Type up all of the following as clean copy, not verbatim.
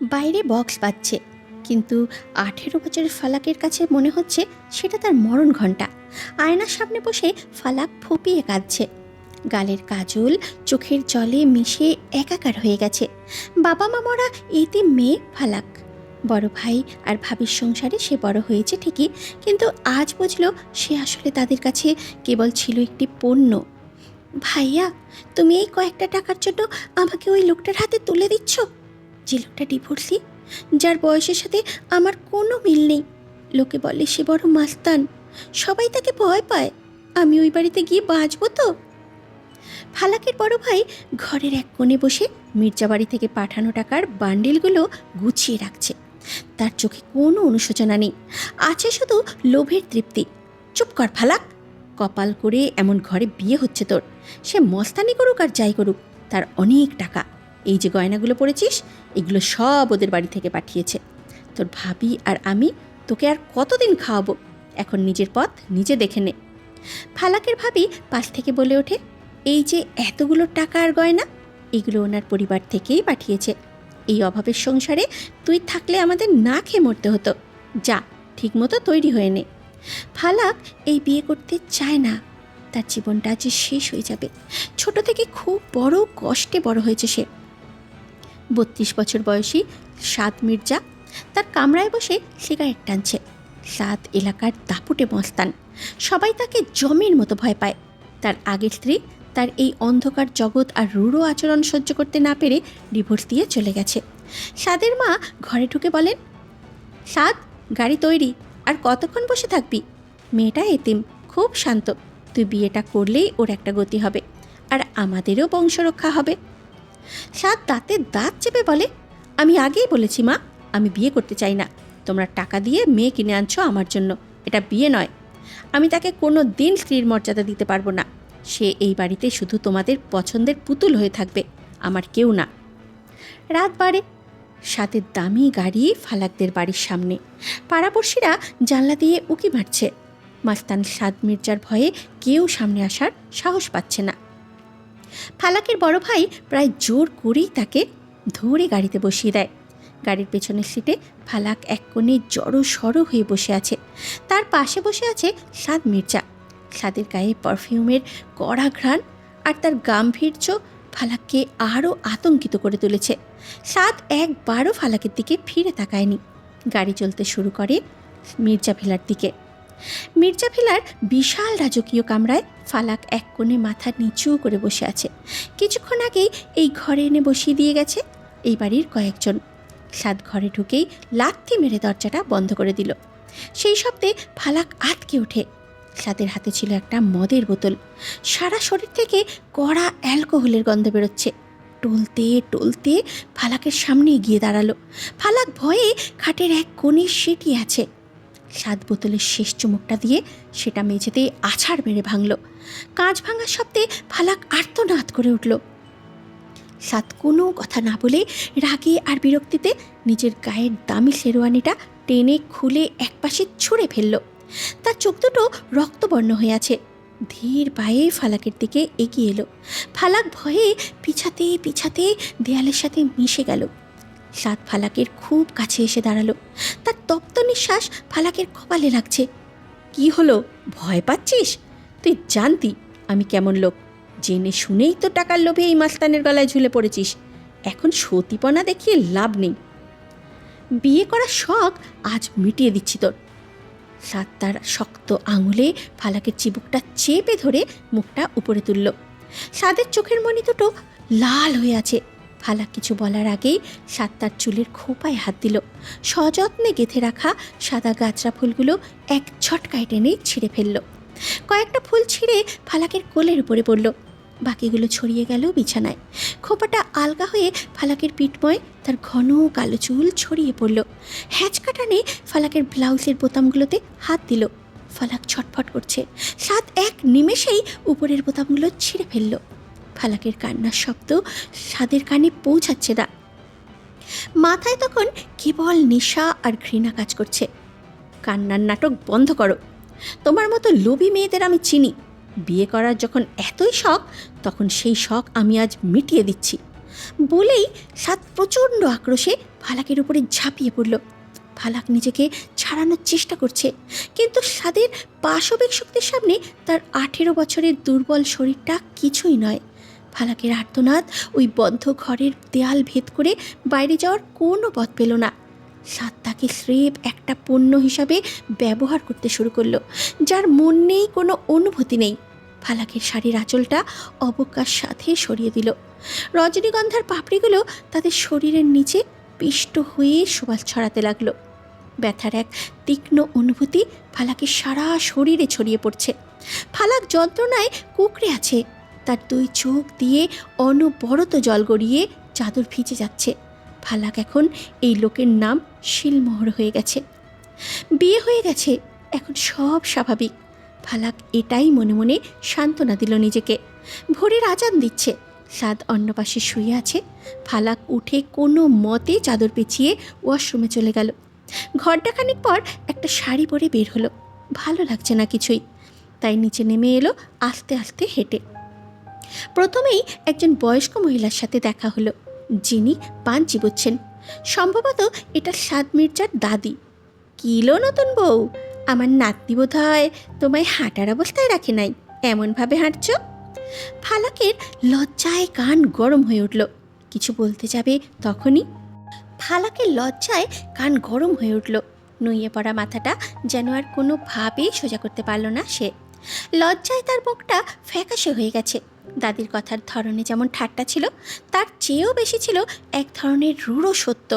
বাইরে বক্স বাজছে, কিন্তু 18 বছরের ফালাকের কাছে মনে হচ্ছে সেটা তার মরণ ঘণ্টা। আয়নার সামনে বসে ফালাক ফুপিয়ে কাঁদছে। গালের কাজল চোখের জলে মিশে একাকার হয়ে গেছে। বাবা মা মরা এতিম মেয়ে ফালাক। বড় ভাই আর ভাবির সংসারে সে বড় হয়েছে ঠিকই, কিন্তু আজ বুঝলো সে আসলে তাদের কাছে কেবল ছিল একটি পণ্য। ভাইয়া, তুমি এই কয়েকটা টাকার জন্য আমাকে ওই লোকটার হাতে তুলে দিচ্ছ, যে লোকটা ডিভোর্সি, যার বয়সের সাথে আমার কোনো মিল নেই। লোকে বলে সে বড় মাস্তান, সবাই তাকে ভয় পায়। আমি ওই বাড়িতে গিয়ে বাঁচব তো? ফালাকের বড় ভাই ঘরের এক কোণে বসে মির্জা বাড়ি থেকে পাঠানো টাকার বান্ডিলগুলো গুছিয়ে রাখছে। তার চোখে কোনো অনুশোচনা নেই, আছে শুধু লোভের তৃপ্তি। চুপ কর ফালাক, কপাল করে এমন ঘরে বিয়ে হচ্ছে তোর। সে মস্তানি করুক আর যাই করুক, তার অনেক টাকা। এই যে গয়নাগুলো পরেছিস, এগুলো সব ওদের বাড়ি থেকে পাঠিয়েছে। তোর ভাবি আর আমি তোকে আর কতদিন খাওয়াবো? এখন নিজের পথ নিজে দেখে নে। ফালাকের ভাবি পাশ থেকে বলে ওঠে, এই যে এতগুলো টাকা আর গয়না, এগুলো ওনার পরিবার থেকেই পাঠিয়েছে। এই অভাবের সংসারে তুই থাকলে আমাদের না খেয়ে মরতে হতো। যা, ঠিকমতো তৈরি হয়ে নে। ফালাক এই বিয়ে করতে চায় না। তার জীবনটা যে শেষ হয়ে যাবে। ছোট থেকে খুব বড় কষ্টে বড় হয়েছে সে। 32 বছর বয়সী সাদ মির্জা তার কামরায় বসে সিগারেট টানছে। সাদ এলাকার দাপুটে মস্তান, সবাই তাকে জমের মতো ভয় পায়। তার আগের স্ত্রী তার এই অন্ধকার জগৎ আর রূঢ় আচরণ সহ্য করতে না পেরে ডিভোর্স দিয়ে চলে গেছে। সাদের মা ঘরে ঢুকে বলেন, সাদ, গাড়ি তৈরি, আর কতক্ষণ বসে থাকবি? মেয়েটা এতিম, খুব শান্ত। তুই বিয়েটা করলেই ওর একটা গতি হবে, আর আমাদেরও বংশরক্ষা হবে। সাদ দাঁতে দাঁত চেপে বলে, আমি আগেই বলেছি মা, আমি বিয়ে করতে চাই না। তোমরা টাকা দিয়ে মেয়ে কিনে আনছো আমার জন্য, এটা বিয়ে নয়। আমি তাকে কোনো দিন স্ত্রীর মর্যাদা দিতে পারবো না। সে এই বাড়িতে শুধু তোমাদের পছন্দের পুতুল হয়ে থাকবে, আমার কেউ না। রাত বাড়ে। সাদের দামি গাড়ি ফালাকদের বাড়ির সামনে। পাড়াপড়শিরা জানলা দিয়ে উকি মারছে। মাস্তান সাদ মির্জার ভয়ে কেউ সামনে আসার সাহস পাচ্ছে না। ফালাকের বড় ভাই প্রায় জোর করেই তাকে ধরে গাড়িতে বসিয়ে দেয়। গাড়ির পেছনের সিটে ফালাক এক কোণে জড়ো সড়ো হয়ে বসে আছে। তার পাশে বসে আছে সাদ মির্জা। সাদের গায়ে পারফিউমের কড়া ঘ্রাণ আর তার গাম্ভীর্য ফালাককে আরও আতঙ্কিত করে তুলেছে। সাদ একবারও ফালাকের দিকে ফিরে তাকায়নি। গাড়ি চলতে শুরু করে মির্জা ভিলার দিকে। মির্জা ভিলার বিশাল রাজকীয় কামরায় ফালাক এক কোণে মাথা নিচু করে বসে আছে। কিছুক্ষণ আগেই এই ঘরে এনে বসিয়ে দিয়ে গেছে এই বাড়ির কয়েকজন। সাদ ঘরে ঢুকেই লাথি মেরে দরজাটা বন্ধ করে দিল। সেই শব্দে ফালাক আটকে ওঠে। সাদের হাতে ছিল একটা মদের বোতল। সারা শরীর থেকে কড়া অ্যালকোহলের গন্ধ বেরোচ্ছে। টলতে টলতে ফালাকের সামনে গিয়ে দাঁড়ালো। ফালাক ভয়ে খাটের এক কোণে সেটিয়ে আছে। সাদ বোতলের শেষ চুমুকটা দিয়ে সেটা মেঝেতে আছাড় মেরে ভাঙল। কাঁচ ভাঙার শব্দে ফালাক আর্তনাদ করে উঠল। সাদ কোনো কথা না বলে রাগে আর বিরক্তিতে নিজের গায়ের দামি শেরওয়ানিটা টেনে খুলে একপাশে ছুঁড়ে ফেলল। তার চোখ দুটো রক্তবর্ণ হয়ে আছে। ধীর পায়ে ফালাকের দিকে এগিয়ে এলো। ফালাক ভয়ে পিছাতে পিছাতে দেয়ালের সাথে মিশে গেল। সাদ ফালাকের খুব কাছে এসে দাঁড়ালো। তার তপ্ত নিঃশ্বাস ফালাকের কপালে লাগছে। কি হলো, ভয় পাচ্ছিস? তুই জানতি আমি কেমন লোক, জেনে শুনেই তো টাকার লোভে এই মাস্তানের গলায় ঝুলে পড়েছিস। এখন সতীপনা দেখিয়ে লাভ নেই। বিয়ে করার শখ আজ মিটিয়ে দিচ্ছি তোর। সাদ তার শক্ত আঙুলে ফালাকের চিবুকটা চেপে ধরে মুখটা উপরে তুলল। সাদের চোখের মণি দুটো লাল হয়ে আছে। ফালাক কিছু বলার আগেই সাদ তার চুলের খোঁপায় হাত দিল। সযত্নে গেঁথে রাখা সাদা গাছরা ফুলগুলো এক ঝটকায় টেনে ছিঁড়ে ফেলল। কয়েকটা ফুল ছিঁড়ে ফালাকের কোলের উপরে পড়ল, বাকিগুলো ছড়িয়ে গেল বিছানায়। খোঁপাটা আলগা হয়ে ফালাকের পিঠময় তার ঘন কালো চুল ছড়িয়ে পড়ল। হ্যাঁচকা টানে ফালাকের ব্লাউজের বোতামগুলোতে হাত দিল। ফালাক ছটফট করছে। সাদ এক নিমেষেই উপরের বোতামগুলো ছিঁড়ে ফেলল। ফালাকের কান্নার শব্দ সাদের কানে পৌঁছাচ্ছে না। মাথায় তখন কেবল নেশা আর ঘৃণা কাজ করছে। কান্নার নাটক বন্ধ করো। তোমার মতো লোভী মেয়েদের আমি চিনি। বিয়ে করার যখন এতই শখ, তখন সেই শখ আমি আজ মিটিয়ে দিচ্ছি। বলেই সাদ প্রচণ্ড আক্রোশে ফালাকের উপরে ঝাঁপিয়ে পড়ল। ফালাক নিজেকে ছাড়ানোর চেষ্টা করছে, কিন্তু সাদের পাশবিক শক্তির সামনে তার 18 বছরের দুর্বল শরীরটা কিছুই নয়। ফালাকের আর্তনাদ ওই বদ্ধ ঘরের দেয়াল ভেদ করে বাইরে যাওয়ার কোনো পথ পেল না। সাদ তাকে স্রেফ একটা পণ্য হিসাবে ব্যবহার করতে শুরু করলো, যার মন নেই, কোনো অনুভূতি নেই। ফালাকের শাড়ির আঁচলটা অবজ্ঞার সাথে সরিয়ে দিল। রজনীগন্ধার পাপড়িগুলো তাদের শরীরের নিচে পিষ্ট হয়ে সুবাস ছড়াতে লাগলো। ব্যথার এক তীক্ষ্ণ অনুভূতি ফালাকের সারা শরীরে ছড়িয়ে পড়ছে। ফালাক যন্ত্রণায় কুঁকড়ে আছে, তার 2 চোখ দিয়ে অনবরত জল গড়িয়ে চাদর ভিজে যাচ্ছে। ফালাক এখন এই লোকের নাম শিলমোহর হয়ে গেছে। বিয়ে হয়ে গেছে, এখন সব স্বাভাবিক। ফালাক এটাই মনে মনে সান্ত্বনা দিল নিজেকে। ভোরের আজান দিচ্ছে, সাদ অন্য পাশে শুয়ে আছে। ফালাক উঠে কোনো মতে চাদর পেঁচিয়ে ওয়াশরুমে চলে গেল। ঘন্টা খানিক পর একটা শাড়ি পরে বের হলো। ভালো লাগছে না কিছুই, তাই নিচে নেমে এলো আস্তে আস্তে হেঁটে। প্রথমেই একজন বয়স্ক মহিলার সাথে দেখা হলো, যিনি পান চিবোচ্ছেন। সম্ভবত এটা সাদ মির্জার দাদি। কিলো নতুন বউ, আমার নাতনি বোধ হয় তোমায় হাঁটার অবস্থায় রাখে নাই, এমনভাবে হাঁটছ। ফালাকের লজ্জায় কান গরম হয়ে উঠল। কিছু বলতে যাবে তখনই ফালাকের লজ্জায় কান গরম হয়ে উঠল। নুইয়ে পড়া মাথাটা যেন আর কোনোভাবেই সোজা করতে পারল না সে। লজ্জায় তার মুখটা ফ্যাকাশে হয়ে গেছে। দাদির কথার ধরনে যেমন ঠাট্টা ছিল, তার চেয়েও বেশি ছিল এক ধরনের রূঢ় সত্য।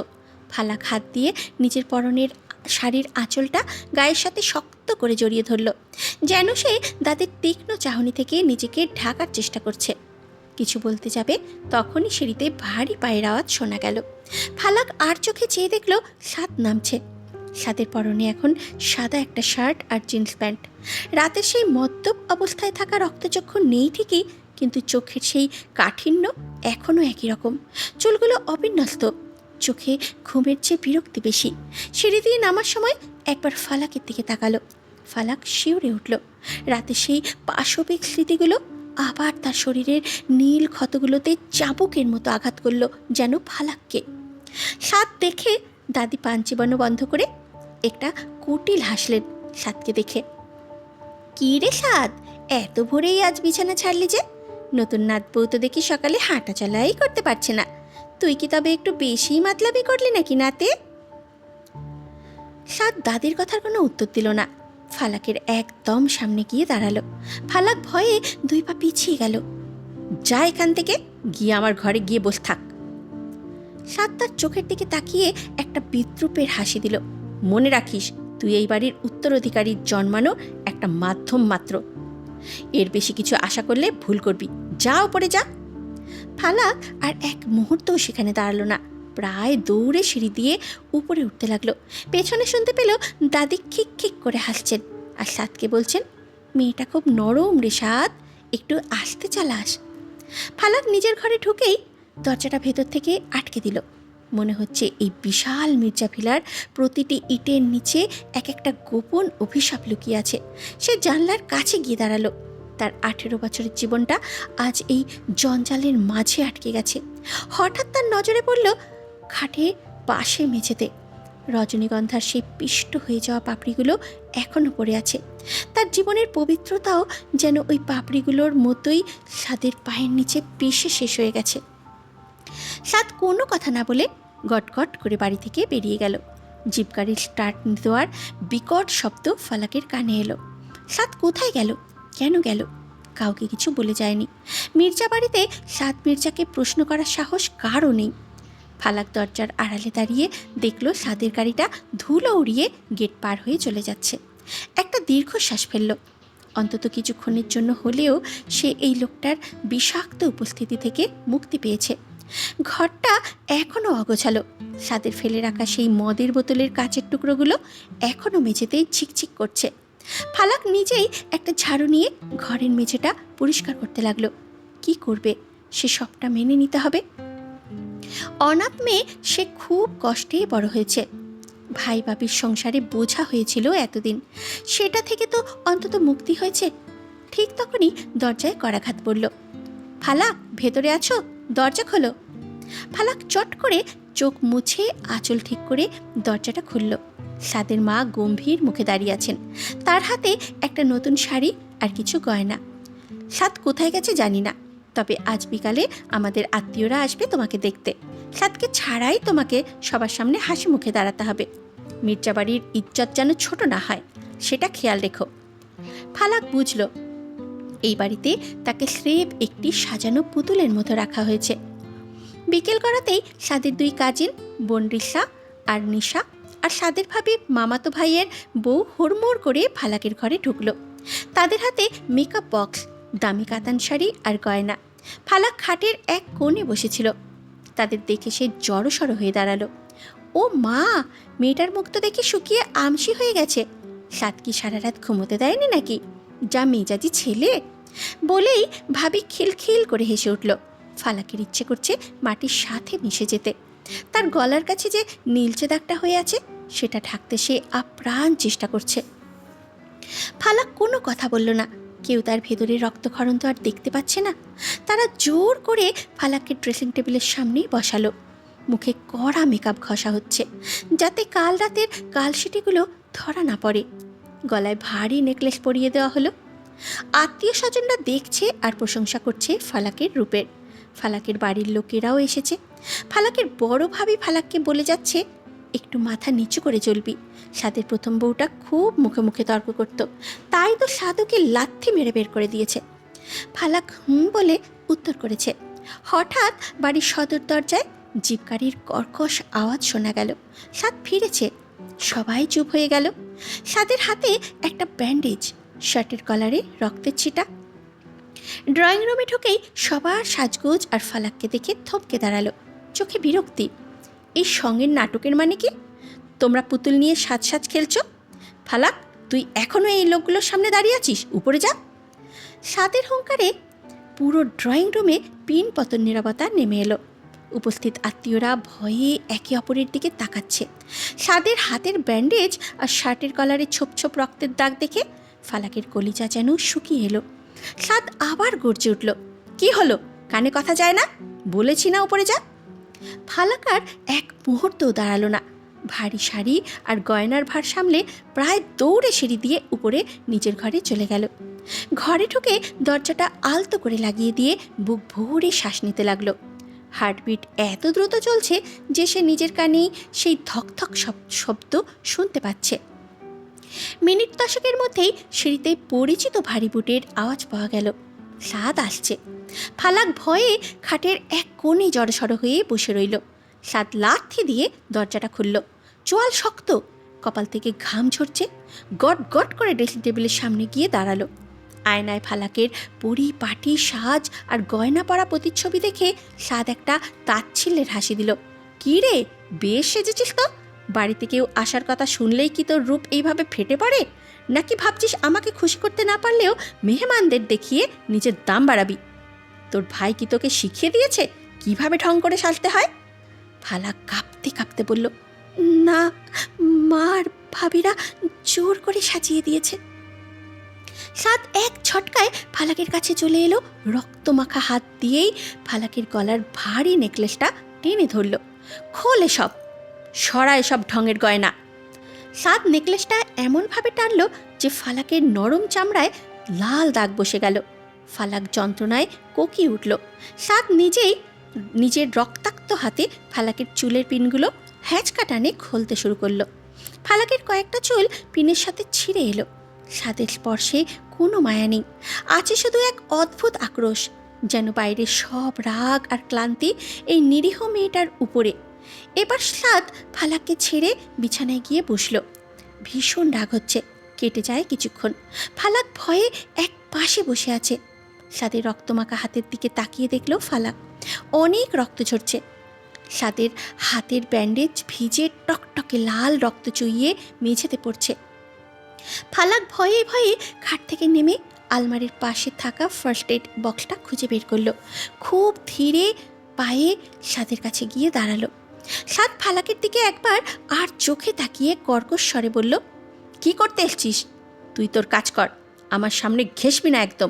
ফালাক হাত দিয়ে নিজের পরনের শাড়ির আঁচলটা গায়ের সাথে শক্ত করে জড়িয়ে ধরল, যেন সে দাদির তীক্ষ্ণ চাহনি থেকে নিজেকে ঢাকার চেষ্টা করছে। কিছু বলতে যাবে তখনই সিঁড়িতে ভারী পায়ের আওয়াজ শোনা গেল। ফালাক আর চোখে চেয়ে দেখল সাদ নামছে। সাদের পরনে এখন সাদা একটা শার্ট আর জিন্স প্যান্ট। রাতের সেই মদ্যপ অবস্থায় থাকা রক্তচক্ষু নেই ঠিকই, কিন্তু চোখের সেই কাঠিন্য এখনও একই রকম। চুলগুলো অবিন্যস্ত, চোখে ঘুমের চেয়ে বিরক্তি বেশি। সিঁড়ি দিয়ে নামার সময় একবার ফালাকের দিকে তাকালো। ফালাক শিউরে উঠল। রাতে সেই পাশবিক স্মৃতিগুলো আবার তার শরীরের নীল ক্ষতগুলোতে চাবুকের মতো আঘাত করলো, যেন ফালাককে। সাদ দেখে দাদি পান চিবানো বন্ধ করে একটা কুটিল হাসলেন সাদকে দেখে। কী রে সাদ, এত ভোরেই আজ বিছানা ছাড়লি যে? নতুন নাত বউ তো দেখি সকালে হাঁটা চলাই করতে পারছে না। তুই কি তবে একটু বেশি মাতলামি করলি নাকি নাতে? সাদ দাদির কথার কোনো উত্তর দিল না। ফালাকের একদম সামনে গিয়ে দাঁড়ালো। ফালাক ভয়ে 2 পা পিছিয়ে গেল। যা এখান থেকে, গিয়ে আমার ঘরে গিয়ে বস থাক। সাদ তার চোখের দিকে তাকিয়ে একটা বিদ্রূপের হাসি দিল। মনে রাখিস, তুই এই বাড়ির উত্তরাধিকারীর জন্মানো একটা মাধ্যম মাত্র। এর বেশি কিছু আশা করলে ভুল করবি। যা উপরে যা। ফালাক আর এক মুহূর্তও সেখানে দাঁড়ালো না। প্রায় দৌড়ে সিঁড়ি দিয়ে উপরে উঠতে লাগলো। পেছনে শুনতে পেল দাদি খিক খিক করে হাসছেন আর সাদকে বলছেন, মেয়েটা খুব নরম রে সাদ, একটু আস্তে চালাস। ফালাক নিজের ঘরে ঢুকেই দরজাটা ভেতর থেকে আটকে দিল। মনে হচ্ছে এই বিশাল মির্জা ভিলার প্রতিটি ইটের নিচে এক একটা গোপন অভিশাপ লুকিয়ে আছে। সে জানলার কাছে গিয়ে দাঁড়ালো। তার 18 বছরের জীবনটা আজ এই জঞ্জালের মাঝে আটকে গেছে। হঠাৎ তার নজরে পড়ল খাটে পাশে মেঝেতে রজনীগন্ধার সেই পিষ্ট হয়ে যাওয়া পাপড়িগুলো এখনও পড়ে আছে। তার জীবনের পবিত্রতাও যেন ওই পাপড়িগুলোর মতোই সাদের পায়ের নিচে পিষে শেষ হয়ে গেছে। সাদ কোনো কথা না বলে গটগট করে বাড়ি থেকে বেরিয়ে গেল। জিপ গাড়ির স্টার্ট দেওয়ার বিকট শব্দ ফালাকের কানে এলো। সাদ কোথায় গেল, কেন গেল, কাউকে কিছু বলে যায়নি। মির্জা বাড়িতে সাদ মির্জাকে প্রশ্ন করার সাহস কারও নেই। ফালাক দরজার আড়ালে দাঁড়িয়ে দেখল সাদের গাড়িটা ধুলো উড়িয়ে গেট পার হয়ে চলে যাচ্ছে। একটা দীর্ঘশ্বাস ফেলল। অন্তত কিছুক্ষণের জন্য হলেও সে এই লোকটার বিষাক্ত উপস্থিতি থেকে মুক্তি পেয়েছে। ঘরটা এখনও অগোছালো। সাদের ফেলে রাখা সেই মদের বোতলের কাচের টুকরোগুলো এখনও মেঝেতেই ছিকছিক করছে। ফালাক নিজেই একটা ঝাড়ু নিয়ে ঘরের মেঝেটা পরিষ্কার করতে লাগলো। কি করবে, সে সবটা মেনে নিতে হবে। অনাথ মেয়ে, সে খুব কষ্টে বড় হয়েছে। ভাই বাবির সংসারে বোঝা হয়েছিল এতদিন, সেটা থেকে তো অন্তত মুক্তি হয়েছে। ঠিক তখনই দরজায় করাঘাত পড়ল। ফালাক, ভেতরে আছো? দরজা খোলো। ফালাক চট করে চোখ মুছে আঁচল ঠিক করে দরজাটা খুলল। সাদের মা গম্ভীর মুখে দাঁড়িয়ে আছেন, তার হাতে একটা নতুন শাড়ি আর কিছু গয়না। সাদ কোথায় গেছে জানি না, তবে আজ বিকালে আমাদের আত্মীয়রা আসবে তোমাকে দেখতে। সাদকে ছাড়াই তোমাকে সবার সামনে হাসি মুখে দাঁড়াতে হবে। মির্জা বাড়ির ইজ্জত যেন ছোট না হয়, সেটা খেয়াল রেখো। ফালাক বুঝল এই বাড়িতে তাকে স্রেফ একটি সাজানো পুতুলের মতো রাখা হয়েছে। বিকেল গড়াতেই সাদের দুই কাজিন বনরিসা আর নিশা আর সাদের ভাবি মামাতো ভাইয়ের বউ হুড়মুড় করে ফালাকের ঘরে ঢুকলো। তাদের হাতে মেকআপ বক্স, দামি কাতান শাড়ি আর গয়না। ফালাক খাটের এক কোণে বসেছিল। তাদের দেখে সে জড়সড় হয়ে দাঁড়ালো। ও মা, মেয়েটার মুখ তো দেখে শুকিয়ে আমসি হয়ে গেছে। সাদ কি সারা রাত ঘুমোতে দেয়নি নাকি? যা মেজাজি ছেলে! বলেই ভাবি খিলখিল করে হেসে উঠল। ফালাকের ইচ্ছে করছে মাটির সাথে মিশে যেতে। তার গলার কাছে যে নীলচে দাগটা হয়ে আছে সেটা ঢাকতে সে আপ্রাণ চেষ্টা করছে। ফালাক কোনো কথা বলল না। কেউ তার ভেতরে রক্তক্ষরণ তো আর দেখতে পাচ্ছে না। তারা জোর করে ফালাককে ড্রেসিং টেবিলের সামনেই বসালো। মুখে কড়া মেকআপ ঘষা হচ্ছে যাতে কাল রাতের কালশিটিগুলো ধরা না পড়ে। গলায় ভারী নেকলেস পরিয়ে দেওয়া হলো। আত্মীয় স্বজনরা দেখছে আর প্রশংসা করছে ফালাকের রূপের। ফালাকের বাড়ির লোকেরাও এসেছে। ফালাকের বড় ভাবি ফালাককে বলে যাচ্ছে, একটু মাথা নিচু করে চলবি। সাদের প্রথম বউটা খুব মুখে মুখে তর্ক করত, তাই তো সাধুকে লাথি মেরে বের করে দিয়েছে। ফালাক বলে উত্তর করেছে। হঠাৎ বাড়ির সদর দরজায় জিপ গাড়ির কর্কশ আওয়াজ শোনা গেল। সাদ ফিরেছে। সবাই চুপ হয়ে গেল। সাদের হাতে একটা ব্যান্ডেজ, শার্টের কলারে রক্তের ছিটা। ড্রয়িং রুমে ঢুকেই সবার সাজগোজ আর ফালাককে দেখে থমকে দাঁড়ালো। চোখে বিরক্তি। এই সঙ্গের নাটকের মানে কি? তোমরা পুতুল নিয়ে সাজ সাজ খেলছ? ফালাক, তুই এখনও এই লোকগুলোর সামনে দাঁড়িয়ে আছিস? উপরে যা। সাদের হুঙ্কারে পুরো ড্রয়িং রুমে পিন পতন নীরবতা নেমে এলো। উপস্থিত আত্মীয়রা ভয়ে একে অপরের দিকে তাকাচ্ছে। সাদের হাতের ব্যান্ডেজ আর শার্টের কলারে ছোপ ছোপ রক্তের দাগ দেখে ফালাকের কলিজা যেন শুকিয়ে এলো। সাদ আবার গর্জে উঠল, কি হলো? কানে কথা যায় না? বলেছি না উপরে যা। ফালাক আর এক মুহূর্তও দাঁড়ালো না। ভারী শাড়ি আর গয়নার ভার সামলে প্রায় দৌড়ে সিঁড়ি দিয়ে উপরে নিজের ঘরে চলে গেল। ঘরে ঢুকে দরজাটা আলতো করে লাগিয়ে দিয়ে বুক ভরে শ্বাস নিতে লাগলো। হার্টবিট এত দ্রুত চলছে যে সে নিজের কানেই সেই ধকধক শব্দ শুনতে পাচ্ছে। মিনিট দশকের মধ্যেই সিঁড়িতে পরিচিত ভারী বুটের আওয়াজ পাওয়া গেল। সাদ আসছে। ফালাক ভয়ে খাটের এক কোণে জড়সড় হয়ে বসে রইল। সাদ লাথি দিয়ে দরজাটা খুলল। চোয়াল শক্ত, কপাল থেকে ঘাম ঝরছে। গট গট করে ড্রেসিং টেবিলের সামনে গিয়ে দাঁড়ালো। আয়নায় ফালাকের পরিপাটি সাজ আর গয়না পরা প্রতিচ্ছবি দেখে সাদ একটা তাচ্ছিল্যের হাসি দিল। কি রে, বেশ সেজেছিস তো। বাড়িতে কেউ আসার কথা শুনলেই কি তোর রূপ এইভাবে ফেটে পড়ে? নাকি ভাবছিস আমাকে খুশি করতে না পারলেও মেহমানদের দেখিয়ে নিজের দাম বাড়াবি? তোর ভাই কি তোকে শিখিয়ে দিয়েছে কিভাবে ঢং করে সাজতে হয়? ফালাক কাঁপতে কাঁপতে বলল, না, মার ভাবিরা জোর করে সাজিয়ে দিয়েছে। সাদ এক ঝটকায় ফালাকের কাছে চলে এলো। রক্তমাখা হাত দিয়েই ফালাকের গলার ভারী নেকলেসটা টেনে ধরল। খোল এসব, সরা এসব ঢঙের গয়না। সাদ নেকলেসটা এমনভাবে টানল যে ফালাকের নরম চামড়ায় লাল দাগ বসে গেল। ফালাক যন্ত্রণায় কোকিয়ে উঠল। সাদ নিজের রক্তাক্ত হাতে ফালাকের চুলের পিনগুলো হ্যাঁচকা টানে খুলতে শুরু করলো। ফালাকের কয়েকটা চুল পিনের সাথে ছিঁড়ে এলো। সাদের স্পর্শে কোনো মায়া নেই, আছে শুধু এক অদ্ভুত আক্রোশ, যেন বাইরের সব রাগ আর ক্লান্তি এই নিরীহ মেয়েটার উপরে। এবার সাদ ফালাককে ছেড়ে বিছানায় গিয়ে বসল। ভীষণ রাগ হচ্ছে, কেটে যায় কিছুক্ষণ। ফালাক ভয়ে এক পাশে বসে আছে। সাদের রক্তমাখা হাতের দিকে তাকিয়ে দেখল ফালাক। অনেক রক্ত ঝরছে। সাদের হাতের ব্যান্ডেজ ভিজে টকটকে লাল রক্ত চুইয়ে মেঝেতে পড়ছে। ফালাক ভয়ে ভয়ে খাট থেকে নেমে আলমারির পাশে থাকা ফার্স্ট এড বক্সটা খুঁজে বের করলো। খুব ধীরে পায়ে সাদের কাছে গিয়ে দাঁড়ালো। সাদ ফালাকের দিকে একবার আর চোখে তাকিয়ে কর্কশ স্বরে বলল, কি করতে এসছিস? তুই তোর কাজ কর, আমার সামনে ঘেসবি না একদম।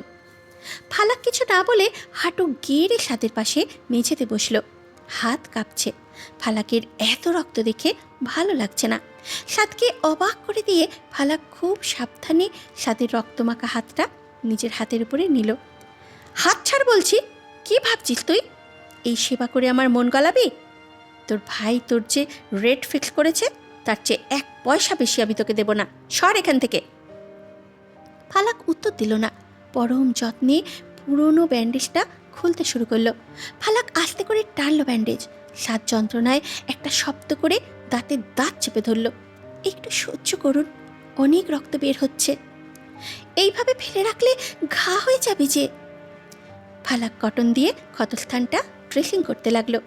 ফালাক কিছু না বলে হাঁটু গেড়ে সাদের পাশে মেঝেতে বসলো। হাত কাঁপছে। ফালাকের এত রক্ত দেখে ভালো লাগছে না। সাদকে অবাক করে দিয়ে ফালাক খুব সাবধানে সাদের রক্তমাখা হাতটা নিজের হাতের উপরে নিল। হাত ছাড় বলছি, কি ভাবছিস তুই? এই সেবা করে আমার মন গলাবি? তোর ভাই তোর যে রেট ফিক্স করেছে তার চেয়ে 1 পয়সা বেশি আমি তোকে দেব না, সর এখান থেকে। ফালাক উত্তর দিল না, পরম যত্নে পুরনো ব্যান্ডেজটা খুলতে শুরু করলো। ফালাক আস্তে করে টানলো ব্যান্ডেজ। সাত যন্ত্রণায় একটা শব্দ করে দাঁতে দাঁত চেপে ধরল। একটু সহ্য করুন, অনেক রক্ত বের হচ্ছে। এইভাবে ফেলে রাখলে ঘা হয়ে যাবে যে। ফালাক কটন দিয়ে ক্ষতস্থানটা ড্রেসিং করতে লাগলো।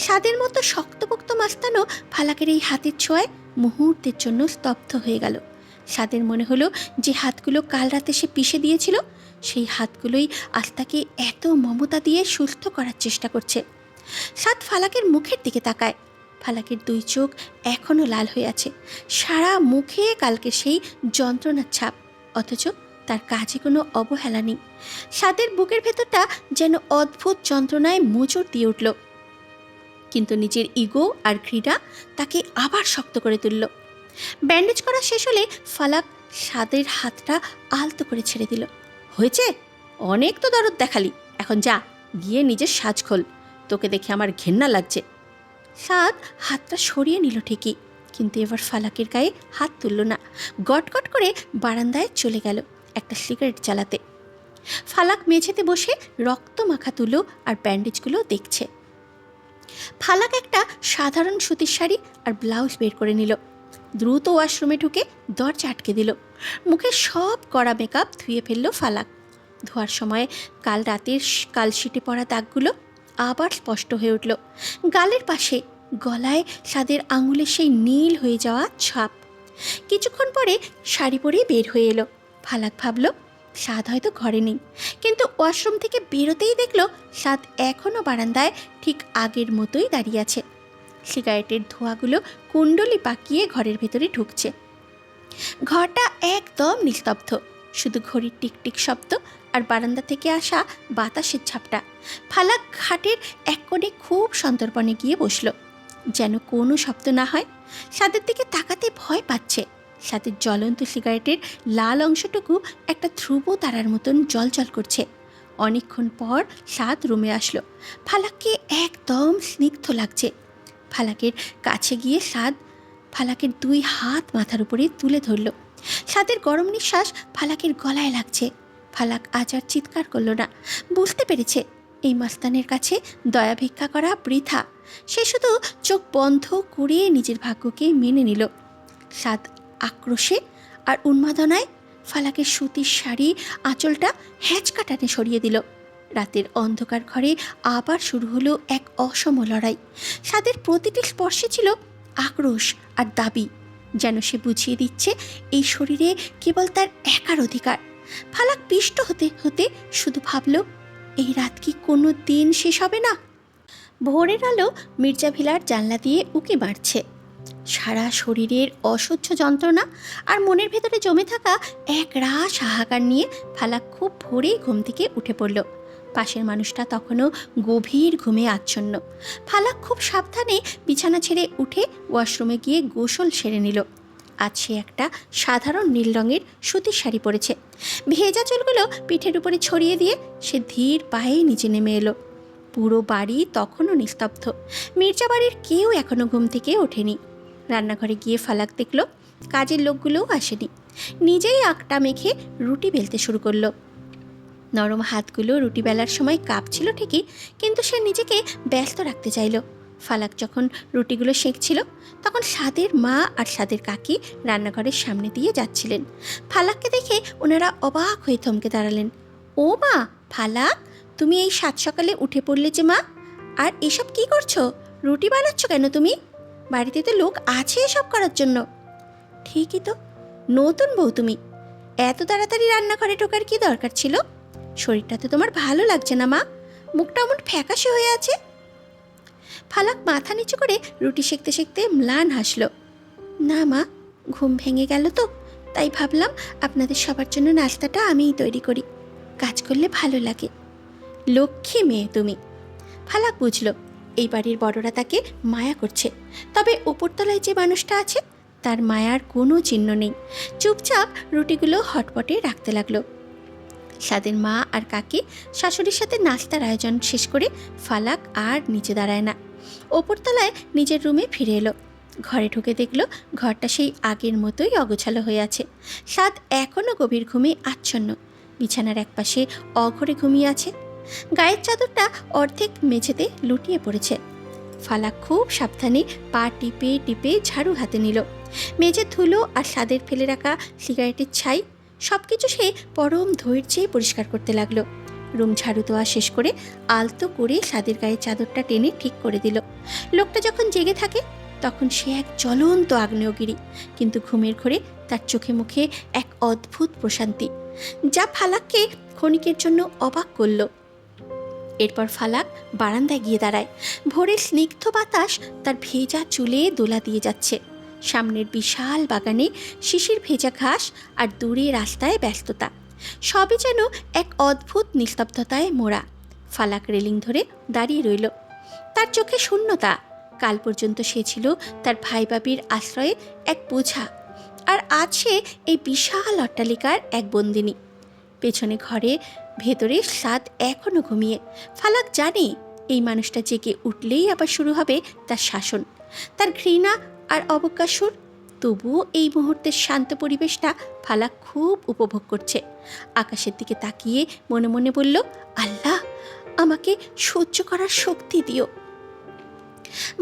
সাদের মতো শক্তপোক্ত মাস্তানও ফালাকের এই হাতের ছোঁয়ায় মুহূর্তের জন্য স্তব্ধ হয়ে গেল। সাদের মনে হলো যে হাতগুলো কাল রাতে সে পিষে দিয়েছিল সেই হাতগুলোই আজ তাকে এত মমতা দিয়ে সুস্থ করার চেষ্টা করছে। সাদ ফালাকের মুখের দিকে তাকায়। ফালাকের 2 চোখ এখনও লাল হয়ে আছে, সারা মুখে কালকে সেই যন্ত্রণার ছাপ, অথচ তার কাজে কোনো অবহেলা নেই। সাদের বুকের ভেতরটা যেন অদ্ভুত যন্ত্রণায় মোচড় দিয়ে উঠল, কিন্তু নিজের ইগো আর ঘৃণা তাকে আবার শক্ত করে তুলল। ব্যান্ডেজ করা শেষ হলে ফালাক সাদের হাতটা আলতো করে ছেড়ে দিল। হয়েছে, অনেক তো দরদ দেখালি, এখন যা গিয়ে নিজের সাজ খোল, তোকে দেখে আমার ঘেন্না লাগছে। সাদ হাতটা সরিয়ে নিল ঠিকই, কিন্তু এবার ফালাকের গায়ে হাত তুলল না। গটগট করে বারান্দায় চলে গেল একটা সিগারেট জ্বালাতে। ফালাক মেঝেতে বসে রক্ত মাখা তুলো আর ব্যান্ডেজগুলো দেখছে। ফালাক একটা সাধারণ সুতির শাড়ি আর ব্লাউজ বের করে নিল। দ্রুত ওয়াশরুমে ঢুকে দরজা আটকে দিল। মুখে সব কড়া মেকআপ ধুয়ে ফেলল ফালাক। ধোয়ার সময় কাল রাতের কালশিটে পড়া দাগগুলো আবার স্পষ্ট হয়ে উঠল। গালের পাশে, গলায় সাদের আঙুলের সেই নীল হয়ে যাওয়া ছাপ। কিছুক্ষণ পরে শাড়ি পরেই বের হয়ে এলো। ফালাক ভাবল সাদ হয়তো ঘরে নেই, কিন্তু ওয়াশরুম থেকে বেরোতেই দেখল সাদ এখনও বারান্দায় ঠিক আগের মতোই দাঁড়িয়ে আছে। সিগারেটের ধোঁয়াগুলো কুণ্ডলি পাকিয়ে ঘরের ভেতরে ঢুকছে। ঘরটা একদম নিস্তব্ধ, শুধু ঘড়ির টিকটিক শব্দ আর বারান্দা থেকে আসা বাতাসের ঝাপটা। ফালাক খাটের এক কোণে খুব সন্তর্পণে গিয়ে বসল, যেন কোনো শব্দ না হয়। সাদের দিকে তাকাতে ভয় পাচ্ছে। সাদের জ্বলন্ত সিগারেটের লাল অংশটুকু একটা ধ্রুব তারার মতন জলজল করছে। অনেকক্ষণ পর সাদ রুমে আসলো। ফালাককে একদম স্নিগ্ধ লাগছে। ফালাকের কাছে গিয়ে সাদ ফালাকের 2 হাত মাথার উপরে তুলে ধরল। সাদের গরম নিঃশ্বাস ফালাকের গলায় লাগছে। ফালাক আজ আর চিৎকার করল না, বুঝতে পেরেছে এই মাস্তানের কাছে দয়া ভিক্ষা করা বৃথা। সে শুধু চোখ বন্ধ করে নিজের ভাগ্যকে মেনে নিল। সাদ আক্রোশে আর উন্মাদনায় ফালাকের সুতির শাড়ি আঁচলটা হ্যাঁচকা টানে সরিয়ে দিল। রাতের অন্ধকার ঘরে আবার শুরু হলো এক অসম লড়াই। সাদের প্রতিটি স্পর্শে ছিল আক্রোশ আর দাবি, যেন সে বুঝিয়ে দিচ্ছে এই শরীরে কেবল তার একার অধিকার। ফালাক পিষ্ট হতে হতে শুধু ভাবল, এই রাত কি কোনো দিন শেষ হবে না? ভোরের আলো মির্জা ভিলার জানলা দিয়ে উকি মারছে। সারা শরীরের অসহ্য যন্ত্রণা আর মনের ভেতরে জমে থাকা এক রাশ হাহাকার নিয়ে ফালাক খুব ভোরেই ঘুম থেকে উঠে পড়ল। পাশের মানুষটা তখনও গভীর ঘুমে আচ্ছন্ন। ফালাক খুব সাবধানে বিছানা ছেড়ে উঠে ওয়াশরুমে গিয়ে গোসল সেরে নিল। আজ সে একটা সাধারণ নীল রঙের সুতির শাড়ি পরেছে। ভেজা চুলগুলো পিঠের উপরে ছড়িয়ে দিয়ে সে ধীর পায়ে নিচে নেমে এলো। পুরো বাড়ি তখনও নিস্তব্ধ। মির্জা বাড়ির কেউ এখনও ঘুম থেকে ওঠেনি। রান্নাঘরে গিয়ে ফালাক দেখল কাজের লোকগুলোও আসেনি। নিজেই আঁকটা মেখে রুটি বেলতে শুরু করলো। নরম হাতগুলো রুটি বেলার সময় কাঁপছিল ঠিকই, কিন্তু সে নিজেকে ব্যস্ত রাখতে চাইল। ফালাক যখন রুটিগুলো সেঁকছিল তখন সাদের মা আর সাদের কাকি রান্নাঘরের সামনে দিয়ে যাচ্ছিলেন। ফালাককে দেখে ওনারা অবাক হয়ে থমকে দাঁড়ালেন। ও মা, ফালাক, তুমি এই সাত সকালে উঠে পড়লে যে মা? আর এসব কি করছো? রুটি বানাচ্ছ কেন তুমি? বাড়িতে তো লোক আছে এসব করার জন্য। ঠিকই তো, নতুন বউ তুমি, এত তাড়াতাড়ি রান্নাঘরে ঢোকার কি দরকার ছিল? শরীরটা তো তোমার ভালো লাগছে না মা, মুখটা অমন ফ্যাকাশে হয়ে আছে। ফালাক মাথা নিচু করে রুটি সেঁকতে সেঁকতে ম্লান হাসল। না মা, ঘুম ভেঙে গেল তো, তাই ভাবলাম আপনাদের সবার জন্য নাস্তাটা আমিই তৈরি করি, কাজ করলে ভালো লাগে। লক্ষ্মী মেয়ে তুমি। ফালাক বুঝল এই বাড়ির বড়রা তাকে মায়া করছে, তবে উপরতলায় যে মানুষটা আছে তার মায়ার কোনো চিহ্ন নেই। চুপচাপ রুটিগুলো হটপটে রাখতে লাগলো। সাদের মা আর কাকি শাশুড়ির সাথে নাস্তার আয়োজন শেষ করে ফালাক আর নিচে দাঁড়ায় না, ওপরতলায় নিজের রুমে ফিরে এলো। ঘরে ঢুকে দেখলো ঘরটা সেই আগের মতোই অগোছালো হয়ে আছে। সাদ এখনও গভীর ঘুমে আচ্ছন্ন, বিছানার একপাশে অঘরে ঘুমিয়ে আছে। গায়ের চাদরটা অর্ধেক মেঝেতে লুটিয়ে পড়েছে। ফালাক খুব সাবধানে পা টিপে টিপে ঝাড়ু হাতে নিল। মেঝের ধুলো আর সাদের ফেলে রাখা সিগারেটের ছাই সব কিছু সে পরম ধৈর্যে পরিষ্কার করতে লাগলো। রুম ঝাড়ু দেওয়া শেষ করে আলতো করে সাদের গায়ে চাদরটা টেনে ঠিক করে দিল। লোকটা যখন জেগে থাকে তখন সে এক জ্বলন্ত আগ্নেয়গিরি, কিন্তু ঘুমের ঘোরে তার চোখে মুখে এক অদ্ভুত প্রশান্তি, যা ফালাককে ক্ষণিকের জন্য অবাক করল। এরপর ফালাক বারান্দায় গিয়ে দাঁড়ায়। ভোরের স্নিগ্ধ বাতাস তার ভেজা চুলে দোলা দিয়ে যাচ্ছে। সামনের বিশাল বাগানে শিশির ভেজা ঘাস আর দূরে রাস্তায় ব্যস্ততা, সবই যেন এক অদ্ভুত নিস্তব্ধতায় মোড়া। ফালাক রেলিং ধরে দাঁড়িয়ে রইল। তার চোখে শূন্যতা। কাল পর্যন্ত সে ছিল তার ভাই বাবির আশ্রয়ে এক বোঝা, আর আজ সে এই বিশাল অট্টালিকার এক বন্দিনী। পেছনে ঘরে ভেতরে সাদ এখনও ঘুমিয়ে। ফালাক জানে এই মানুষটা জেগে উঠলেই আবার শুরু হবে তার শাসন, তার ঘৃণা আর অবজ্ঞার সুর। তবুও এই মুহূর্তের শান্ত পরিবেশটা ফালাক খুব উপভোগ করছে। আকাশের দিকে তাকিয়ে মনে মনে বলল, আল্লাহ, আমাকে সহ্য করার শক্তি দিও।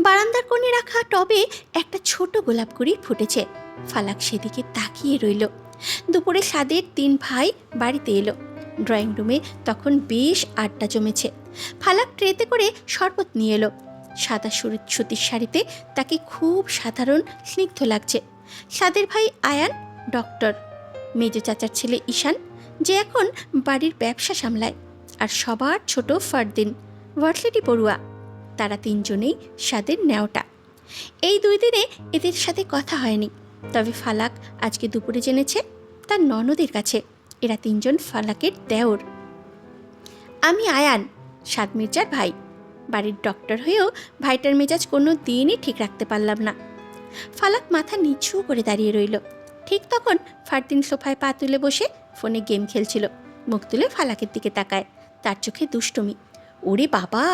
বারান্দার কোণে রাখা টবে একটা ছোট গোলাপ কুড়ি ফুটেছে। ফালাক সেদিকে তাকিয়ে রইল। দুপুরে সাদের 3 ভাই বাড়িতে এলো। ড্রয়িং রুমে তখন বেশ আড্ডা জমেছে। ফালাক ট্রেতে করে শরবত নিয়ে এলো। সাদা সুতির শাড়িতে তাকে খুব সাধারণ স্নিগ্ধ লাগছে। সাদের ভাই আয়ান ডক্টর, মেজো চাচার ছেলে ঈশান যে এখন বাড়ির ব্যবসা সামলায়, আর সবার ছোট ফারদিন ভার্সিটি পড়ুয়া। তারা 3 জনেই সাদের ন্যাওটা। এই 2 দিনে এদের সাথে কথা হয়নি, তবে ফালাক আজকে দুপুরে জেনেছে তার ননদের কাছে এরা 3 জন ফালাকের দেওর। আমি আয়ান, সাদ মির্জার ভাই। বাড়ির ডক্টর হয়েও ভাইটার মেজাজ কোনো দিনই ঠিক রাখতে পারলাম না। ফালাক মাথা নিচু করে দাঁড়িয়ে রইল। ঠিক তখন ফারদিন সোফায় পা তুলে বসে ফোনে গেম খেলছিল। মুখ তুলে ফালাকের দিকে তাকায়, তার চোখে দুষ্টুমি। ওরে বাবা,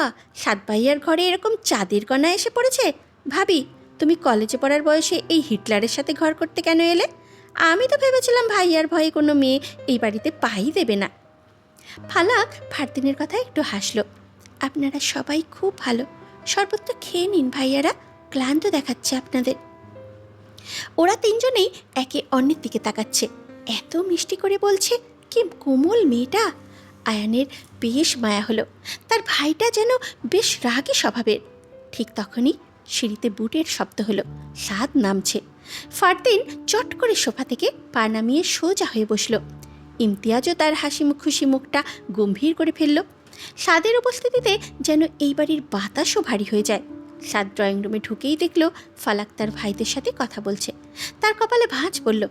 সাত ভাইয়ার ঘরে এরকম চাঁদের কণা এসে পড়েছে। ভাবি, তুমি কলেজে পড়ার বয়সে এই হিটলারের সাথে ঘর করতে কেন এলে? আমি তো ভেবেছিলাম ভাইয়ার ভয়ে কোনো মেয়ে এই বাড়িতে পাই দেবে না। ফালাক ফারদিনের কথা একটু হাসল। আপনারা সবাই খুব ভালো, শরবতটা খেয়ে নিন ভাইয়ারা, ক্লান্ত দেখাচ্ছে আপনাদের। ওরা 3 জনেই একে অন্যের দিকে তাকাচ্ছে। এত মিষ্টি করে বলছে, কি কোমল মেয়েটা। আয়ানের বেশ মায়া হলো। তার ভাইটা যেন বেশ রাগী স্বভাবের। ঠিক তখনই সিঁড়িতে বুটের শব্দ হলো। সাদ নামছে। ফারদিন চট করে সোফা থেকে পা নামিয়ে সোজা হয়ে বসল। ইমতিয়াজও তার খুশি মুখটা গম্ভীর করে ফেলল। সাদের উপস্থিতিতে যেন এই বাড়ির বাতাসও ভারী হয়ে যায়। সাদ ড্রয়িং রুমে ঢুকেই দেখল ফালাক তার ভাইদের সাথে কথা বলছে। তার কপালে ভাঁজ পড়ল।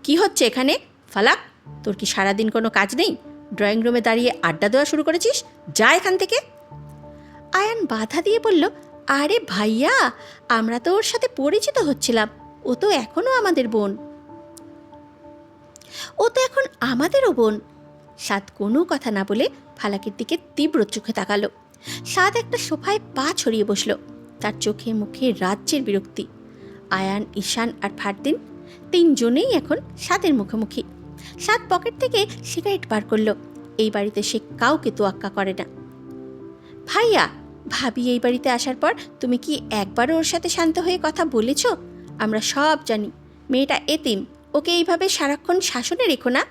কি হচ্ছে এখানে ফালাক? তোর কি সারাদিন কোনো কাজ নেই? ড্রয়িং রুমে দাঁড়িয়ে আড্ডা দেওয়া শুরু করেছিস? যা এখান থেকে। আয়ান বাধা দিয়ে বলল, আরে ভাইয়া, আমরা তো ওর সাথে পরিচিত হচ্ছিলাম। ও তো এখনও আমাদের বোন। ও তো এখন আমাদেরও বোন। সাদ কোনো কথা না বলে ফালাকের দিকে তীব্র চোখে তাকালো। সাদ একটা সোফায় পা ছড়িয়ে বসল। তার চোখে মুখে রাজ্যের বিরক্তি। আয়ান, ঈশান আর ফারদিন 3 জনেই এখন সাদের মুখোমুখি। সাদ পকেট থেকে সিগারেট বার করল। এই বাড়িতে সে কাউকে তোয়াক্কা করে না। ভাইয়া, ভাবি এই বাড়িতে আসার পর তুমি কি একবারও ওর সাথে শান্ত হয়ে কথা বলেছ? আমরা সব জানি মেয়েটা এতিম, ওকে এইভাবে সারাক্ষণ শাসনে রেখো না।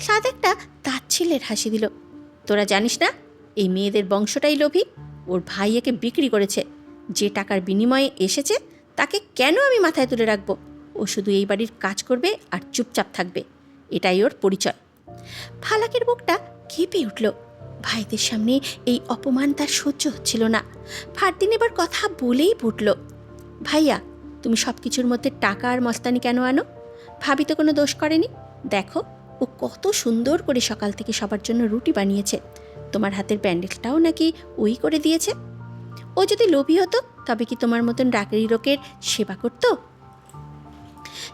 সাদ একটা তাচ্ছিল্যের হাসি দিল। তোরা জানিস না এই মেয়েদের বংশটাই লোভী। ওর ভাই একে বিক্রি করেছে। যে টাকার বিনিময়ে এসেছে তাকে কেন আমি মাথায় তুলে রাখবো? ও শুধু এই বাড়ির কাজ করবে আর চুপচাপ থাকবে, এটাই ওর পরিচয়। ফালাকের বুকটা কেঁপে উঠল। ভাইদের সামনে এই অপমান তার সহ্য হচ্ছিল না। ফারদিন এবার কথা বলেই পড়ল, ভাইয়া, তুমি সব কিছুর মধ্যে টাকা আর মস্তানি কেন আনো? ভাবি তো কোনো দোষ করেনি। দেখো, ও কত সুন্দর করে সকাল থেকে সবার জন্য রুটি বানিয়েছে। তোমার হাতের ব্যান্ডেজটাও নাকি ওই করে দিয়েছে। ও যদি লোভী হতো তবে কি তোমার মতন রাগের লোকের সেবা করতো?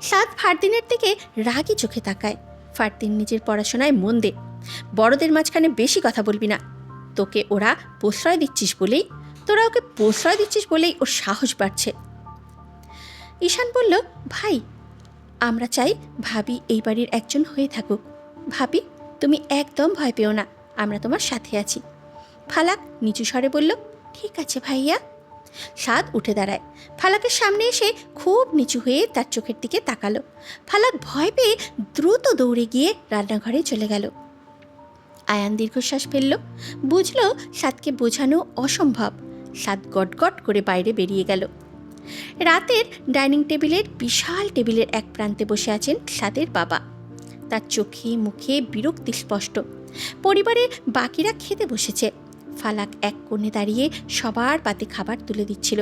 সাদ ফারদিনের দিকে রাগী চোখে তাকায়। ফারদিন, নিজের পড়াশোনায় মন দে, বড়দের মাঝখানে বেশি কথা বলবি না। তোরা ওকে প্রশ্রয় দিচ্ছিস বলেই ওর সাহস বাড়ছে। ঈশান বলল, ভাই, আমরা চাই ভাবি এই বাড়ির একজন হয়ে থাকুক। ভাবি, তুমি একদম ভয় পেও না, আমরা তোমার সাথে আছি। ফালাক নিচু স্বরে বলল, ঠিক আছে ভাইয়া। সাদ উঠে দাঁড়ায়। ফালাকের সামনে এসে খুব নিচু হয়ে তার চোখের দিকে তাকালো। ফালাক ভয় পেয়ে দ্রুত দৌড়ে গিয়ে রান্নাঘরে চলে গেল। আয়ান দীর্ঘশ্বাস ফেলল। বুঝল সাদকে বোঝানো অসম্ভব। সাদ গটগট করে বাইরে বেরিয়ে গেল। রাতের ডাইনিং বিশাল টেবিলের এক প্রান্তে বসে আছেন সাদের বাবা। তার চোখে মুখে বিরক্তি স্পষ্ট। পরিবারের বাকিরা খেতে বসেছে। ফালাক এক কোণে দাঁড়িয়ে সবার পাতে খাবার তুলে দিচ্ছিল।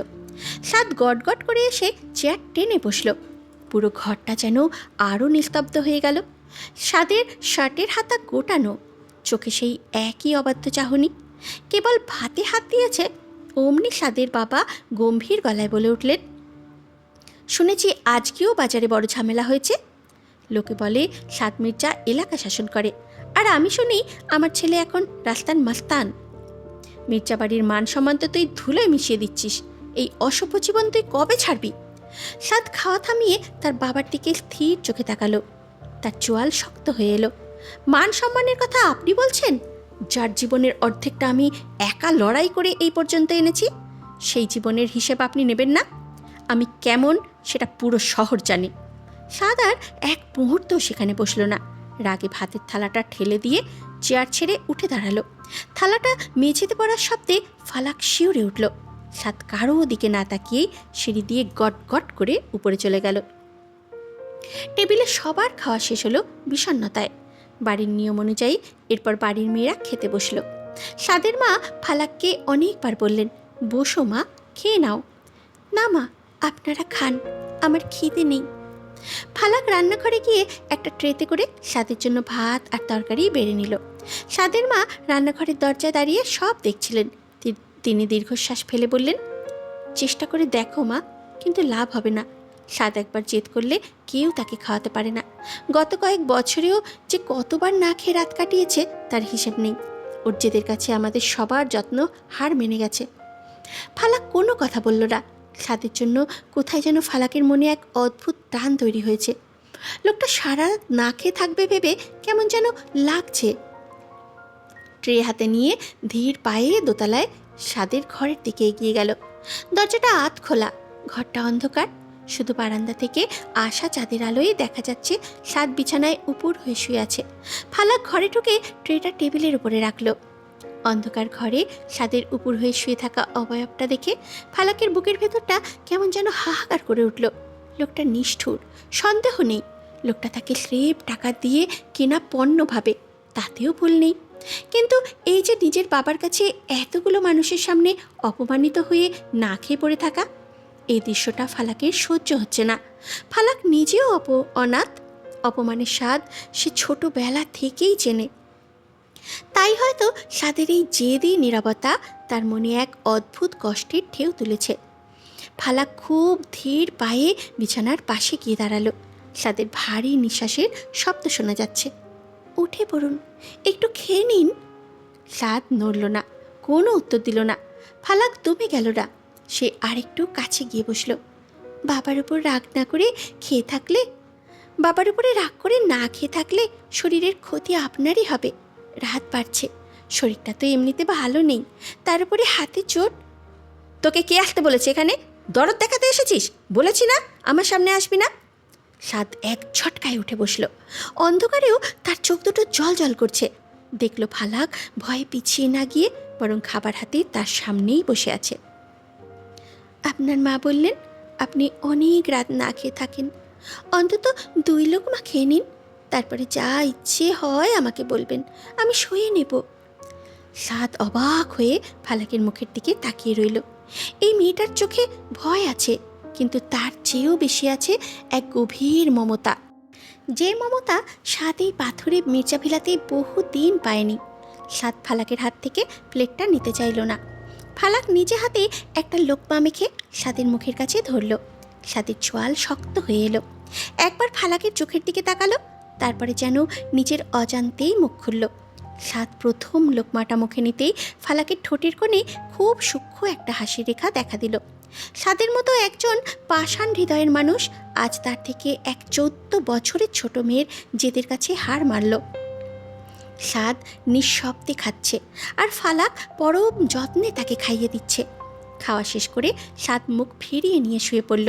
সাদ গটগট করে এসে চেয়ার টেনে বসল। পুরো ঘরটা যেন আরও নিস্তব্ধ হয়ে গেল। সাদের শার্টের হাতা গোটানো, চোখে সেই একই অবাধ্য চাহনি। কেবল ভাতে হাত দিয়েছে অমনি সাদের বাবা গম্ভীর গলায় বলে উঠলেন, শুনেছি আজকেও বাজারে বড় ঝামেলা হয়েছে। লোকে বলে সাদ মির্জা এলাকা শাসন করে, আর আমি শুনি আমার ছেলে এখন রাস্তান মাস্তান। মির্জা বাড়ির মান সম্মান তো তুই ধুলোয় মিশিয়ে দিচ্ছিস। এই অসভ্য জীবন তুই কবে ছাড়বি? সাদ খাওয়া থামিয়ে তার বাবার দিকে স্থির চোখে তাকালো। তার চোয়াল শক্ত হয়ে এলো। মান সম্মানের কথা আপনি বলছেন? যার জীবনের অর্ধেকটা আমি একা লড়াই করে এই পর্যন্ত এনেছি, সেই জীবনের হিসেব আপনি নেবেন না? আমি কেমন সেটা পুরো শহর জানি। সাদ আর এক মুহূর্তও সেখানে বসল না। রাগে ভাতের থালাটা ঠেলে দিয়ে চেয়ার ছেড়ে উঠে দাঁড়ালো। থালাটা মেঝেতে পড়ার শব্দে ফালাক শিউরে উঠল। সাদ কারো দিকে না তাকিয়েই সিঁড়ি দিয়ে গট গট করে উপরে চলে গেল। টেবিলে সবার খাওয়া শেষ হলো বিষণ্ণতায়। বাড়ির নিয়ম অনুযায়ী এরপর বাড়ির মেয়েরা খেতে বসলো। সাদের মা ফালাককে অনেকবার বললেন, বসো মা, খেয়ে নাও। না মা, আপনারা খান, আমার খিদে নেই। ফালাক রান্নাঘরে গিয়ে একটা ট্রেতে করে সাদের জন্য ভাত আর তরকারি বেড়ে নিল। সাদের মা রান্নাঘরের দরজায় দাঁড়িয়ে সব দেখছিলেন। তিনি দীর্ঘশ্বাস ফেলে বললেন, চেষ্টা করে দেখো মা, কিন্তু লাভ হবে না। সাদ একবার জেদ করলে কেউ তাকে খাওয়াতে পারে না। গত কয়েক বছরেও যে কতবার না খেয়ে রাত কাটিয়েছে তার হিসেব নেই। ওর জেদের কাছে আমাদের সবার যত্ন হার মেনে গেছে। ফালাক কোনো কথা বলল না। সাদের জন্য কোথায় যেন ফালাকের মনে এক অদ্ভুত টান তৈরি হয়েছে। লোকটা সারা রাত না খেয়ে থাকবে ভেবে কেমন যেন লাগছে। ট্রে হাতে নিয়ে ধীর পায়ে দোতলায় সাদের ঘরের দিকে এগিয়ে গেল। দরজাটা আধ খোলা, ঘরটা অন্ধকার। শুধু বারান্দা থেকে আসা চাঁদের আলোয় দেখা যাচ্ছে সাদ বিছানায় উপর হয়ে শুয়ে আছে। ফালাক ঘরে ঢুকে ট্রেটা টেবিলের উপরে রাখলো। অন্ধকার ঘরে সাদের উপর হয়ে শুয়ে থাকা অবয়বটা দেখে ফালাকের বুকের ভেতরটা কেমন যেন হাহাকার করে উঠল। লোকটা নিষ্ঠুর, সন্দেহ নেই। লোকটা তাকে স্রেফ টাকা দিয়ে কেনা পণ্য ভাবে, তাতেও ভুল নেই। কিন্তু এই যে নিজের বাবার কাছে এতগুলো মানুষের সামনে অপমানিত হয়ে না খেয়ে পড়ে থাকা, এই দৃশ্যটা ফালাকের সহ্য হচ্ছে না। ফালাক নিজেও অনাথ। অপমানের স্বাদ সে ছোটবেলা থেকেই চেনে। তাই হয়তো সাদের এই জেদি নীরবতা তার মনে এক অদ্ভুত কষ্টের ঢেউ তুলেছে। ফালাক খুব ধীর পায়ে বিছানার পাশে গিয়ে দাঁড়ালো। সাদের ভারী নিঃশ্বাসের শব্দ শোনা যাচ্ছে। উঠে পড়ুন, একটু খেয়ে নিন। সাদ নড়ল না, কোনো উত্তর দিল না। ফালাক দমে গেল না। সে আরেকটু কাছে গিয়ে বসল। বাবার উপর রাগ না করে খেয়ে থাকলে, বাবার উপরে রাগ করে না খেয়ে থাকলে শরীরের ক্ষতি আপনারই হবে। রাত বাড়ছে, শরীরটা তো এমনিতে ভালো নেই, তার উপরে হাতে চোট। তোকে কে আসতে বলেছে এখানে? দরদ দেখাতে এসেছিস? বলেছি না আমার সামনে আসবি না। সাদ এক ঝটকায় উঠে বসল। অন্ধকারেও তার চোখ দুটো জল জল করছে। দেখল ফালাক ভয়ে পিছিয়ে না গিয়ে বরং খাবার হাতে তার সামনেই বসে আছে। আপনার মা বললেন আপনি অনেক রাত না খেয়ে থাকেন, অন্তত 2 লোকমা খেয়ে নিন, তারপরে যা ইচ্ছে হয় আমাকে বলবেন, আমি শুয়ে নেব। সাদ অবাক হয়ে ফালাকের মুখের দিকে তাকিয়ে রইল। এই মেয়েটার চোখে ভয় আছে, কিন্তু তার চেয়েও বেশি আছে এক গভীর মমতা, যে মমতা সাদ এই পাথরে মির্জা ভিলাতে বহুদিন পায়নি। সাদ ফালাকের হাত থেকে প্লেটটা নিতে চাইল না। ফালাক নিজে হাতে একটা লোকমা মেখে স্বাদের মুখের কাছে ধরল। স্বাদের চোয়াল শক্ত হয়ে এলো। একবার ফালাকের চোখের দিকে তাকালো, তারপরে যেন নিজের অজান্তেই মুখ খুলল। স্বাদ প্রথম লোকমাটা মুখে নিতেই ফালাকের ঠোঁটের কোণে খুব সূক্ষ্ম একটা হাসির রেখা দেখা দিল। স্বাদের মতো একজন পাষাণ হৃদয়ের মানুষ আজ তার থেকে এক 14 বছরের ছোট মেয়ের জেদের কাছে হার মারল। স্বাদ নিঃশব্দে খাচ্ছে, আর ফালাক পরম যত্নে তাকে খাইয়ে দিচ্ছে। খাওয়া শেষ করে স্বাদ মুখ ফিরিয়ে নিয়ে শুয়ে পড়ল।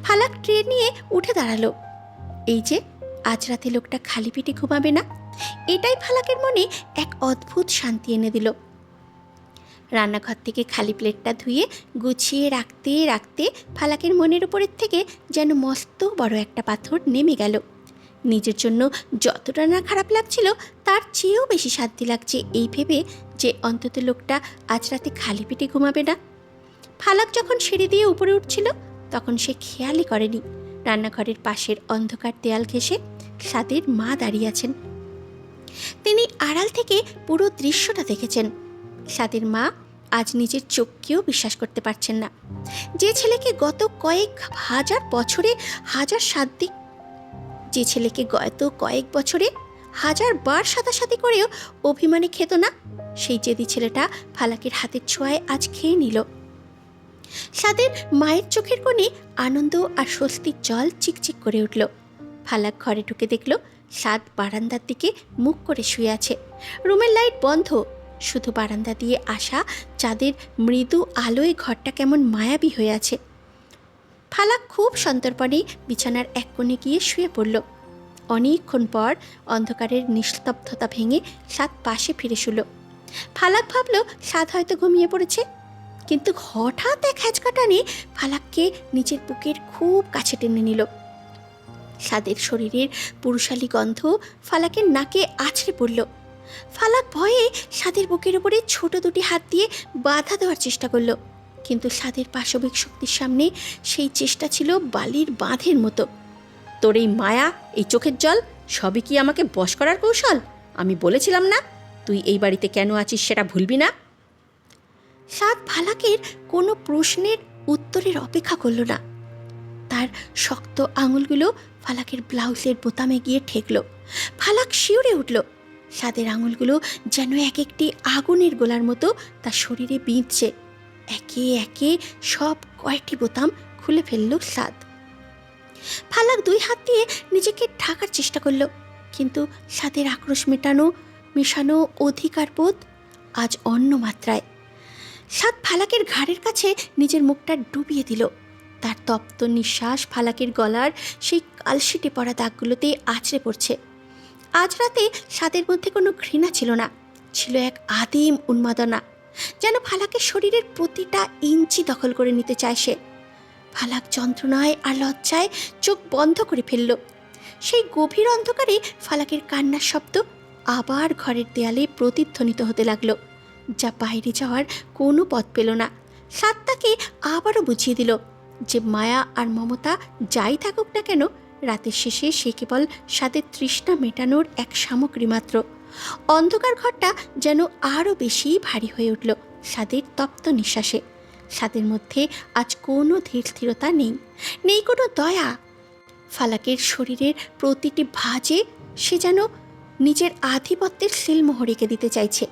ফালাক ট্রে নিয়ে উঠে দাঁড়ালো। এই যে আজ রাতে লোকটা খালি পেটে ঘুমাবে না, এটাই ফালাকের মনে এক অদ্ভুত শান্তি এনে দিল। রান্নাঘর থেকে খালি প্লেটটা ধুয়ে গুছিয়ে রাখতে রাখতে ফালাকের মনের উপরের থেকে যেন মস্ত বড় একটা পাথর নেমে গেল। নিজের জন্য যতটা না খারাপ লাগছিল তার চেয়েও বেশি শান্তি লাগছে এই ভেবে যে অন্তত লোকটা আজ রাতে খালি পেটে ঘুমাবে না। ফালাক যখন সিঁড়ি দিয়ে উপরে উঠছিল তখন সে খেয়ালই করেনি রান্নাঘরের পাশের অন্ধকার দেয়াল ঘেঁষে স্বাদের মা দাঁড়িয়ে আছেন। তিনি আড়াল থেকে পুরো দৃশ্যটা দেখেছেন। স্বাদের মা আজ নিজের চোখকেও বিশ্বাস করতে পারছেন না। যে ছেলেকে গত কয়েক বছরে হাজার বার সাদাসাদি করেও অভিমানে খেত না, সেই জেদি ছেলেটা ফালাকের হাতের ছোঁয়ায় আজ খেয়ে নিল। স্বাদের মায়ের চোখের কোণে আনন্দ আর স্বস্তির জল চিকচিক করে উঠল। ফালাক ঘরে ঢুকে দেখল স্বাদ বারান্দার দিকে মুখ করে শুয়ে আছে। রুমের লাইট বন্ধ, শুধু বারান্দা দিয়ে আসা চাঁদের মৃদু আলোয় ঘরটা কেমন মায়াবী হয়ে আছে। ফালাক খুব সন্তর্পণে বিছানার এক কোণে গিয়ে শুয়ে পড়ল। অনেকক্ষণ পর অন্ধকারের নিস্তব্ধতা ভেঙে স্বাদ পাশে ফিরে শুল। ফালাক ভাবল স্বাদ হয়তো ঘুমিয়ে পড়েছে, কিন্তু হঠাৎ এক হ্যাঁচকা টানে ফালাককে নিজের বুকের খুব কাছে টেনে নিল। স্বাদের শরীরের পুরুষালী গন্ধ ফালাকের নাকে আছড়ে পড়ল। ফালাক ভয়ে স্বাদের বুকের উপরে ছোট দুটি হাত দিয়ে বাধা দেওয়ার চেষ্টা করল, কিন্তু স্বাদের পাশবিক শক্তির সামনে সেই চেষ্টা ছিল বালির বাঁধের মতো। তোর এই মায়া, এই চোখের জল সবই কি আমাকে বশ করার কৌশল? আমি বলেছিলাম না তুই এই বাড়িতে কেন আছিস সেটা ভুলবি না। স্বাদ ফালাকের কোনো প্রশ্নের উত্তরের অপেক্ষা করল না। তার শক্ত আঙুলগুলো ফালাকের ব্লাউজের বোতামে গিয়ে ঠেকল। ফালাক শিউরে উঠল। স্বাদের আঙুলগুলো যেন এক একটি আগুনের গোলার মতো তার শরীরে বিঁধছে। একে একে সব কয়েকটি বোতাম খুলে ফেলল স্বাদ। ফালাক দুই হাত দিয়ে নিজেকে ঢাকার চেষ্টা করল, কিন্তু স্বাদের আক্রোশ মেশানো অধিকারবোধ আজ অন্য মাত্রায়। স্বাদ ফালাকের ঘাড়ের কাছে নিজের মুখটা ডুবিয়ে দিল। তার তপ্ত নিঃশ্বাস ফালাকের গলার সেই কালশিটে পড়া দাগগুলোতে আছড়ে পড়ছে। আজ রাতে স্বাদের মধ্যে কোনো ঘৃণা ছিল না, ছিল এক আদিম উন্মাদনা, যেন ফালাকের শরীরের প্রতিটা ইঞ্চি দখল করে নিতে চায় সে। ফালাক যন্ত্রণায় আর লজ্জায় চোখ বন্ধ করে ফেলল। সেই গভীর অন্ধকারে ফালাকের কান্নার শব্দ আবার ঘরের দেয়ালে প্রতিধ্বনিত হতে লাগলো, যা বাইরে যাওয়ার কোনো পথ পেল না। স্বাদ তাকে আবারও বুঝিয়ে দিল যে মায়া আর মমতা যাই থাকুক না কেন, রাতের শেষে সে কেবল স্বাদের তৃষ্ণা মেটানোর এক সামগ্রী মাত্র। অন্ধকার ঘরটা যেন আরও বেশি ভারী হয়ে উঠল স্বাদের তপ্ত নিঃশ্বাসে। স্বাদের মধ্যে আজ কোনো ধীর স্থিরতা নেই কোনো দয়া। ফালাকের শরীরের প্রতিটি ভাঁজে সে যেন নিজের আধিপত্যের সিলমোহর রেখে দিতে চাইছে।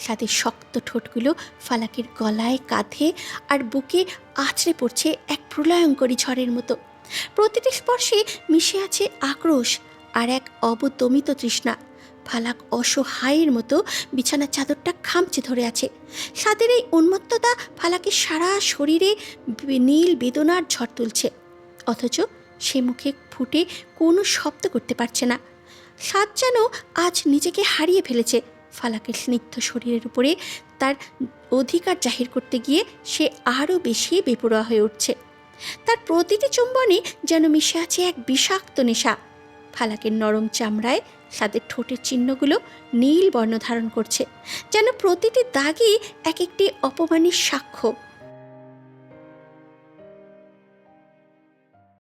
স্বাদের শক্ত ঠোঁটগুলো ফালাকের গলায়, কাঁধে আর বুকে আছড়ে পড়ছে এক প্রলয়ঙ্করী ঝড়ের মতো। প্রতিটি স্পর্শে মিশে আছে আক্রোশ আর এক অবদমিত তৃষ্ণা। ফালাক অসহায়ের মতো বিছানার চাদরটা খামচে ধরে আছে। স্বাদের এই উন্মত্ততা ফালাকের সারা শরীরে নীল বেদনার ঝড় তুলছে, অথচ সে মুখে ফুটে কোনো শব্দ করতে পারছে না। স্বাদ যেন আজ নিজেকে হারিয়ে ফেলেছে। ফালাকের স্নিগ্ধ শরীরের উপরে তার অধিকার জাহির করতে গিয়ে সে আরও বেশি বেপরোয়া হয়ে উঠছে। তার প্রতিটি চুম্বনে যেন মিশে আছে এক বিষাক্ত নেশা। ফালাকের নরম চামড়ায় স্বাদের ঠোঁটের চিহ্নগুলো নীল বর্ণ ধারণ করছে, যেন প্রতিটি দাগই এক একটি অপমানের সাক্ষ্য।